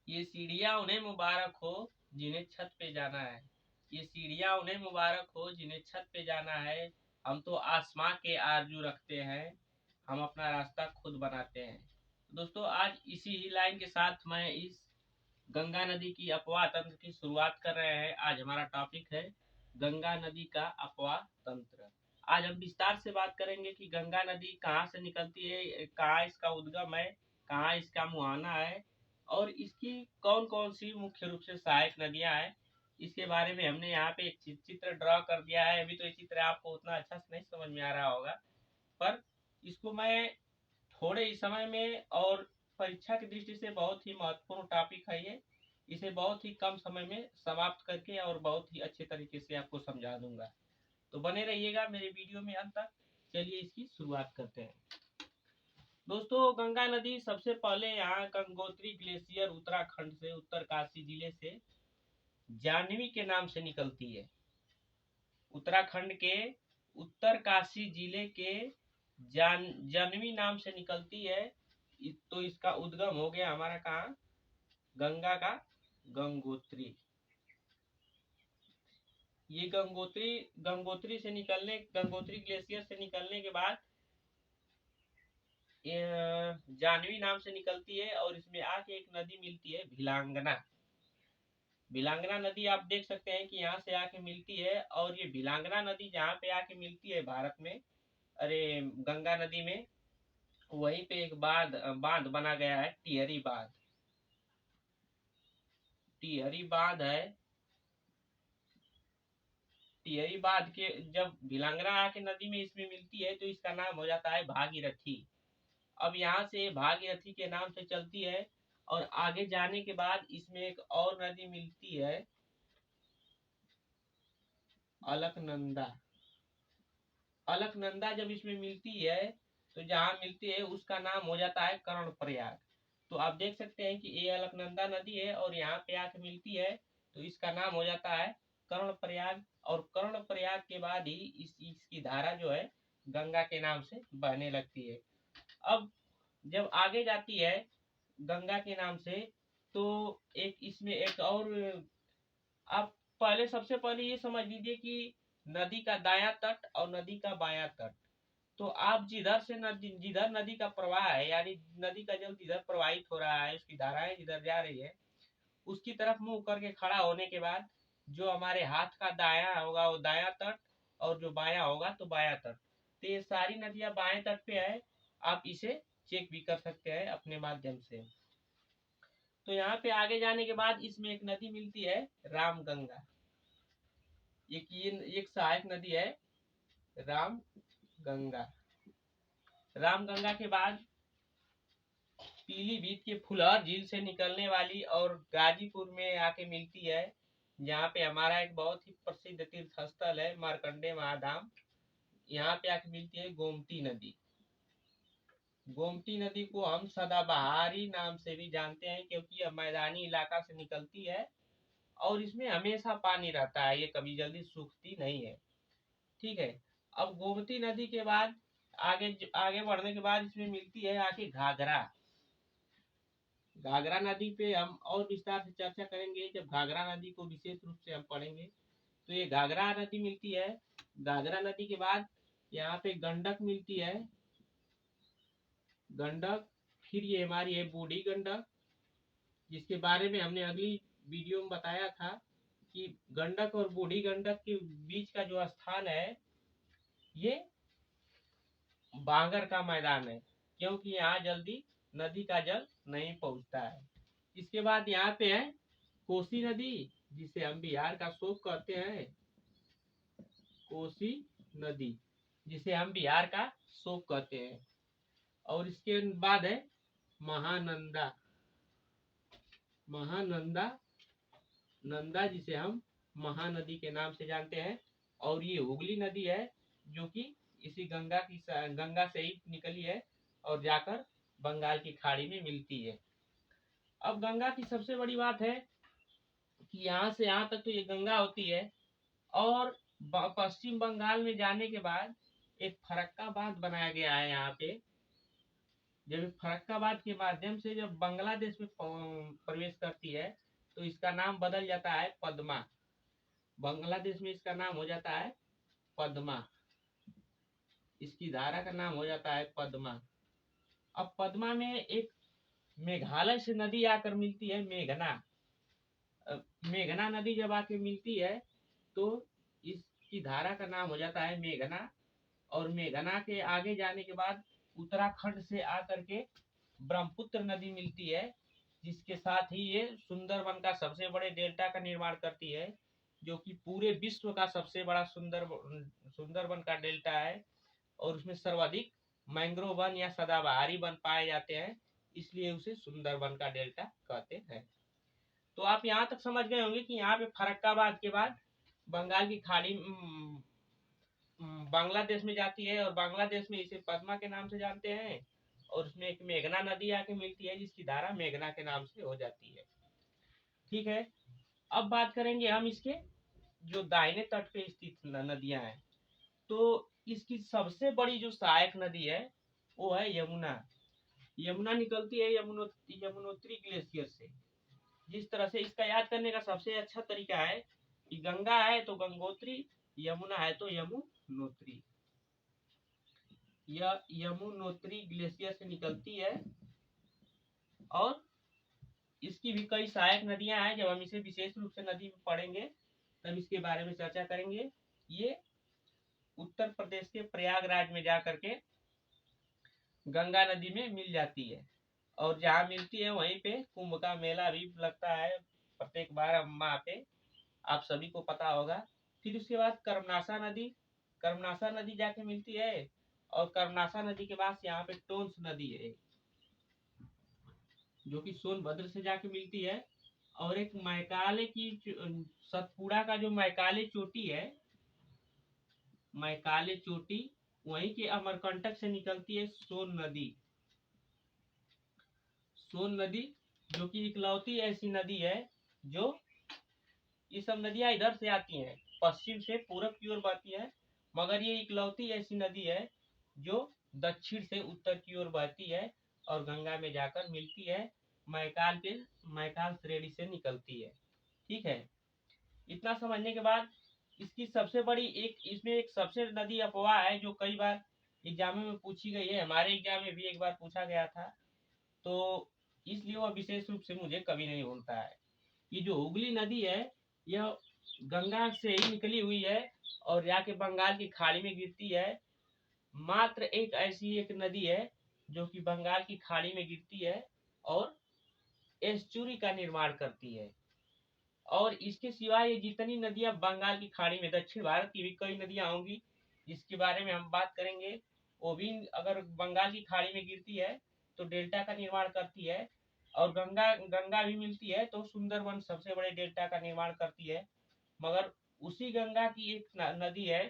ये सीढ़ियाँ उन्हें मुबारक हो जिन्हें छत पे जाना है। ये सीढ़ियाँ उन्हें मुबारक हो जिन्हें छत पे जाना है। हम तो आसमां के आरजू रखते हैं, हम अपना रास्ता खुद बनाते हैं। दोस्तों, आज इसी ही लाइन के साथ मैं इस गंगा नदी की अपवाह तंत्र की शुरुआत कर रहे हैं। आज हमारा टॉपिक है गंगा नदी का अपवाह तंत्र। आज हम विस्तार से बात करेंगे कि गंगा नदी कहाँ से निकलती है, कहाँ इसका उद्गम है, कहाँ इसका मुहाना है और इसकी कौन कौन सी मुख्य रूप से सहायक नदियां हैं। इसके बारे में हमने यहाँ पे एक चित्र ड्रॉ कर दिया है। अभी तो ये चित्र आपको उतना अच्छा से नहीं समझ में आ रहा होगा, पर इसको मैं थोड़े ही समय में और परीक्षा की दृष्टि से बहुत ही महत्वपूर्ण टॉपिक है ये, इसे बहुत ही कम समय में समाप्त करके और बहुत ही अच्छे तरीके से आपको समझा दूंगा। तो बने रहिएगा मेरे वीडियो में अंत तक। चलिए इसकी शुरुआत करते हैं। दोस्तों, गंगा नदी सबसे पहले यहाँ गंगोत्री ग्लेशियर उत्तराखंड से उत्तरकाशी जिले से जानवी के नाम से निकलती है। उत्तराखंड के उत्तरकाशी जिले के जानवी नाम से निकलती है। तो इसका उद्गम हो गया हमारा कहाँ, गंगा का गंगोत्री। ये गंगोत्री से निकलने, गंगोत्री ग्लेशियर से निकलने के बाद जानवी नाम से निकलती है और इसमें आके एक नदी मिलती है भिलांगना। भिलांगना नदी आप देख सकते हैं कि यहाँ से आके मिलती है। और ये भिलांगना नदी जहाँ पे आके मिलती है भारत में, अरे गंगा नदी में, वहीं पे एक बांध बना गया है, टिहरी बांध। टिहरी बांध है। टिहरी बांध के जब भिलांगना आके नदी में इसमें मिलती है तो इसका नाम हो जाता है भागीरथी। अब यहाँ से भागीरथी के नाम से चलती है और आगे जाने के बाद इसमें एक और नदी मिलती है, अलकनंदा। अलकनंदा जब इसमें मिलती है तो जहाँ मिलती है उसका नाम हो जाता है कर्णप्रयाग। तो आप देख सकते हैं कि ये अलकनंदा नदी है और यहाँ पे आके मिलती है तो इसका नाम हो जाता है कर्णप्रयाग। और कर्णप्रयाग के बाद ही इसकी धारा जो है गंगा के नाम से बहने लगती है। अब जब आगे जाती है गंगा के नाम से तो एक इसमें एक और, आप पहले सबसे पहले ये समझ लीजिए कि नदी का दायां तट और नदी का बायां तट। तो आप जिधर से जिधर नदी का प्रवाह है, यानी नदी का जल जिधर प्रवाहित हो रहा है, उसकी धाराएं जिधर जा रही है, उसकी तरफ मुंह करके खड़ा होने के बाद जो हमारे हाथ का दायां होगा वो दायां तट और जो बायां होगा तो बायां तट। तो ये सारी नदियां बाएं तट पे है। आप इसे चेक भी कर सकते हैं अपने माध्यम से। तो यहाँ पे आगे जाने के बाद इसमें एक नदी मिलती है रामगंगा। एक सहायक नदी है रामगंगा। रामगंगा के बाद पीलीभीत के फुलहर झील से निकलने वाली और गाजीपुर में आके मिलती है, जहाँ पे हमारा एक बहुत ही प्रसिद्ध तीर्थ स्थल है मार्कंडे महाधाम। यहाँ पे आके मिलती है गोमती नदी। गोमती नदी को हम सदाबहारी नाम से भी जानते हैं क्योंकि यह मैदानी इलाका से निकलती है और इसमें हमेशा पानी रहता है, ये कभी जल्दी सूखती नहीं है। ठीक है। अब गोमती नदी के बाद आगे आगे बढ़ने के बाद इसमें मिलती है आके घाघरा। घाघरा नदी पे हम और विस्तार से चर्चा करेंगे जब घाघरा नदी को विशेष रूप से हम पढ़ेंगे। तो ये घाघरा नदी मिलती है। घाघरा नदी के बाद यहाँ पे गंडक मिलती है, गंडक। फिर ये हमारी है बूढ़ी गंडक, जिसके बारे में हमने अगली वीडियो में बताया था कि गंडक और बूढ़ी गंडक के बीच का जो स्थान है ये बांगर का मैदान है, क्योंकि यहाँ जल्दी नदी का जल नहीं पहुँचता है। इसके बाद यहाँ पे है कोसी नदी, जिसे हम बिहार का शोक कहते हैं। कोसी नदी, जिसे हम बिहार का शोक कहते हैं। और इसके बाद है महानंदा। महानंदा, नंदा जिसे हम महानदी के नाम से जानते हैं। और ये हुगली नदी है जो कि इसी गंगा से ही निकली है और जाकर बंगाल की खाड़ी में मिलती है। अब गंगा की सबसे बड़ी बात है कि यहाँ से यहाँ तक तो ये गंगा होती है और पश्चिम बंगाल में जाने के बाद एक फरक्का बांध बनाया गया है यहाँ पे, जब ये फरक्काबाद के माध्यम से जब बांग्लादेश में प्रवेश करती है तो इसका नाम बदल जाता है पद्मा। बांग्लादेश में इसका नाम हो जाता है पद्मा, इसकी धारा का नाम हो जाता है पद्मा। अब पद्मा में एक मेघालय से नदी आकर मिलती है मेघना। मेघना नदी जब आके मिलती है तो इसकी धारा का नाम हो जाता है मेघना। और मेघना के आगे जाने के बाद उत्तराखंड से आकर के ब्रह्मपुत्र नदी मिलती है, जिसके साथ ही ये सुंदरवन का सबसे बड़े डेल्टा का निर्माण करती है, जो कि पूरे विश्व का सबसे बड़ा सुंदरवन का डेल्टा है। और उसमें सर्वाधिक मैंग्रोव वन या सदाबहारी वन पाए जाते हैं, इसलिए उसे सुंदरवन का डेल्टा कहते हैं। तो आप यहाँ तक समझ गए होंगे कि यहाँ पे फरक्काबाद के बाद बंगाल की खाड़ी बांग्लादेश में जाती है और बांग्लादेश में इसे पद्मा के नाम से जानते हैं। और उसमें एक मेघना नदी आके मिलती है जिसकी धारा मेघना के नाम से हो जाती है। ठीक है, अब बात करेंगे हम इसके जो दाहिने तट पे स्थित नदियां हैं। तो इसकी सबसे बड़ी जो सहायक नदी है वो है यमुना। यमुना निकलती है यमुनोत्री ग्लेशियर से। जिस तरह से इसका याद करने का सबसे अच्छा तरीका है कि गंगा है तो गंगोत्री, यमुना है तो यमुनोत्री। यह यमुनोत्री ग्लेशियर से निकलती है और इसकी भी कई सहायक नदियां हैं। जब हम इसे विशेष रूप से नदी में पढ़ेंगे तब इसके बारे में चर्चा करेंगे। ये उत्तर प्रदेश के प्रयागराज में जाकर के गंगा नदी में मिल जाती है और जहाँ मिलती है वहीं पे कुंभ का मेला भी लगता है प्रत्येक बार वहाँ पे, आप सभी को पता होगा। फिर उसके बाद कर्मनाशा नदी जाके मिलती है और कर्मनाशा नदी के बाद यहाँ पे टोंस नदी है जो कि सोनभद्र से जाके मिलती है। और एक मैकाले की सतपुड़ा का जो मैकाले चोटी है, मैकाले चोटी, वहीं के अमरकंटक से निकलती है सोन नदी। सोन नदी जो कि इकलौती ऐसी नदी है जो, ये सब नदियां इधर से आती हैं पश्चिम से पूरब की ओर बहती है, मगर ये इकलौती ऐसी नदी है जो दक्षिण से उत्तर की ओर बहती है और गंगा में जाकर मिलती है। मैकाल श्रेणी से निकलती है। ठीक है, इतना समझने के बाद इसकी सबसे बड़ी इसमें एक सबसे नदी अफवाह है जो कई बार एग्जाम में पूछी गई है, हमारे एग्जाम में भी एक बार पूछा गया था, तो इसलिए वह विशेष रूप से मुझे कभी नहीं भूलता है। ये जो हुगली नदी है यह गंगा से ही निकली हुई है और जाके बंगाल की खाड़ी में गिरती है। मात्र एक ऐसी एक नदी है जो कि बंगाल की खाड़ी में गिरती है और एस्चुरी का निर्माण करती है। और इसके सिवाय ये जितनी नदियां बंगाल की खाड़ी में, दक्षिण भारत की भी कई नदियां होंगी जिसके बारे में हम बात करेंगे, वो भी अगर बंगाल की खाड़ी में गिरती है तो डेल्टा का निर्माण करती है। और गंगा भी मिलती है तो सुंदरवन सबसे बड़े डेल्टा का निर्माण करती है। मगर उसी गंगा की एक नदी है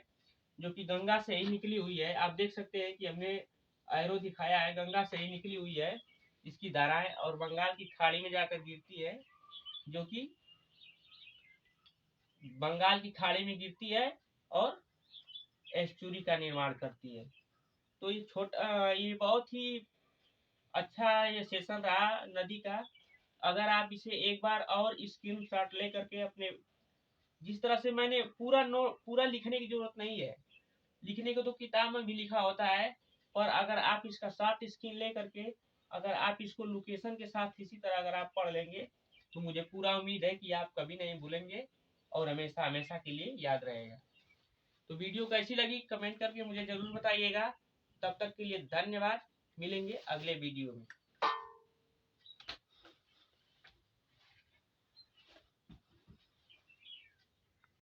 जो कि गंगा से ही निकली हुई है। आप देख सकते हैं कि हमने एरो दिखाया है, गंगा से ही निकली हुई है इसकी धाराएं और बंगाल की खाड़ी में जाकर गिरती है, जो कि बंगाल की खाड़ी में गिरती है और एस्चुरी का निर्माण करती है। तो ये बहुत ही अच्छा ये सेशन रहा नदी का। अगर आप इसे एक बार और स्क्रीन शॉट ले करके अपने, जिस तरह से मैंने पूरा लिखने की जरूरत नहीं है, लिखने को तो किताब में भी लिखा होता है, पर अगर आप इसका शॉर्ट स्क्रीन ले करके अगर आप इसको लोकेशन के साथ इसी तरह अगर आप पढ़ लेंगे तो मुझे पूरा उम्मीद है कि आप कभी नहीं भूलेंगे और हमेशा हमेशा के लिए याद रहेगा। तो वीडियो कैसी लगी कमेंट करके मुझे जरूर बताइएगा। तब तक के लिए धन्यवाद, मिलेंगे अगले वीडियो में।